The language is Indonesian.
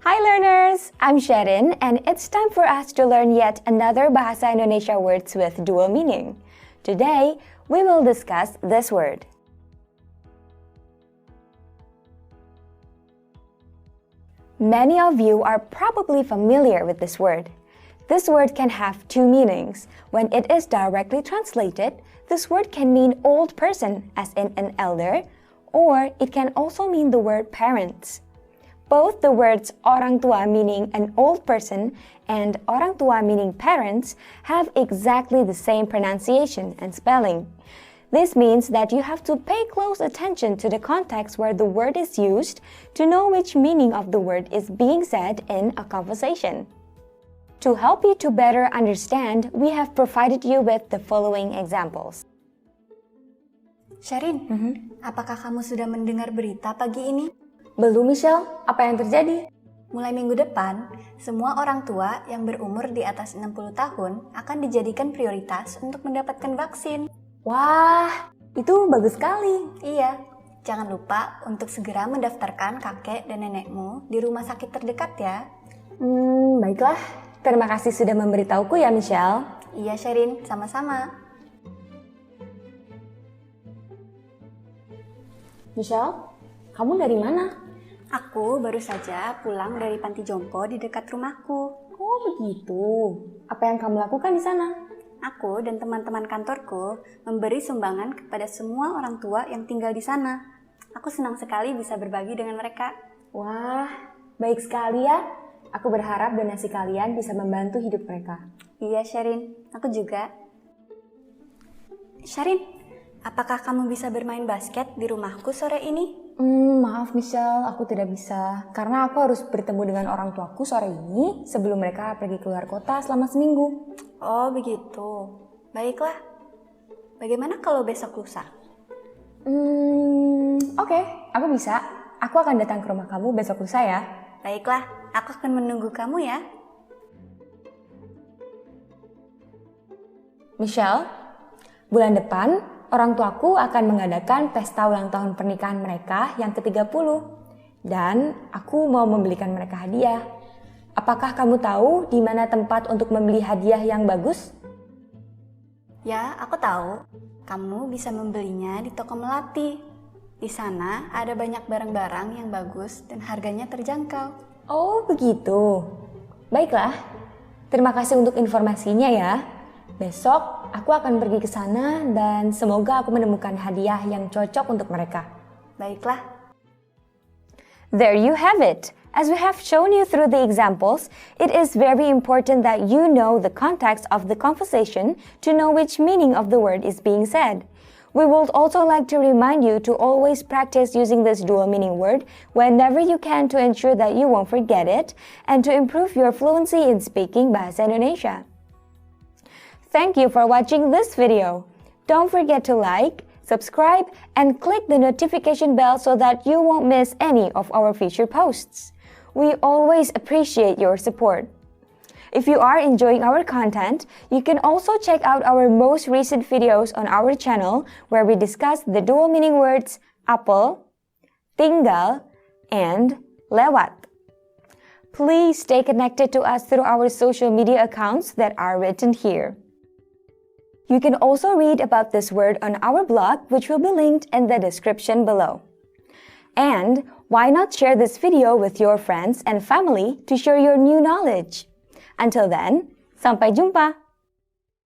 Hi learners, I'm Sherin and it's time for us to learn yet another Bahasa Indonesia words with dual meaning. Today, we will discuss this word. Many of you are probably familiar with this word. This word can have two meanings. When it is directly translated, this word can mean old person, as in an elder, or it can also mean the word parents. Both the words orang tua meaning an old person and orang tua meaning parents have exactly the same pronunciation and spelling. This means that you have to pay close attention to the context where the word is used to know which meaning of the word is being said in a conversation. To help you to better understand, we have provided you with the following examples. Sherin, apakah kamu sudah mendengar berita pagi ini? Belum, Michelle. Apa yang terjadi? Mulai minggu depan, semua orang tua yang berumur di atas 60 tahun akan dijadikan prioritas untuk mendapatkan vaksin. Wah, itu bagus sekali. Iya, jangan lupa untuk segera mendaftarkan kakek dan nenekmu di rumah sakit terdekat ya. Baiklah. Terima kasih sudah memberitahuku ya, Michelle. Iya, Sherin, sama-sama. Michelle, kamu dari mana? Aku baru saja pulang dari panti jompo di dekat rumahku. Oh, begitu. Apa yang kamu lakukan di sana? Aku dan teman-teman kantorku memberi sumbangan kepada semua orang tua yang tinggal di sana. Aku senang sekali bisa berbagi dengan mereka. Wah, baik sekali ya. Aku berharap donasi kalian bisa membantu hidup mereka. Iya, Sherin. Aku juga. Sherin, apakah kamu bisa bermain basket di rumahku sore ini? Maaf Michelle, aku tidak bisa. Karena aku harus bertemu dengan orang tuaku sore ini sebelum mereka pergi keluar kota selama seminggu. Oh, begitu. Baiklah. Bagaimana kalau besok lusa? Oke, aku bisa. Aku akan datang ke rumah kamu besok lusa ya. Baiklah, aku akan menunggu kamu ya. Michelle, bulan depan orang tuaku akan mengadakan pesta ulang tahun pernikahan mereka yang ke-30. Dan aku mau membelikan mereka hadiah. Apakah kamu tahu di mana tempat untuk membeli hadiah yang bagus? Ya, aku tahu. Kamu bisa membelinya di toko melati. Di sana ada banyak barang-barang yang bagus dan harganya terjangkau. Oh, begitu. Baiklah. Terima kasih untuk informasinya ya. Besok aku akan pergi ke sana dan semoga aku menemukan hadiah yang cocok untuk mereka. Baiklah. There you have it. As we have shown you through the examples, it is very important that you know the context of the conversation to know which meaning of the word is being said. We would also like to remind you to always practice using this dual meaning word whenever you can to ensure that you won't forget it and to improve your fluency in speaking Bahasa Indonesia. Thank you for watching this video. Don't forget to like, subscribe, and click the notification bell so that you won't miss any of our future posts. We always appreciate your support. If you are enjoying our content, you can also check out our most recent videos on our channel where we discuss the dual meaning words apel, tinggal, and lewat. Please stay connected to us through our social media accounts that are written here. You can also read about this word on our blog, which will be linked in the description below. And why not share this video with your friends and family to share your new knowledge? Until then, sampai jumpa!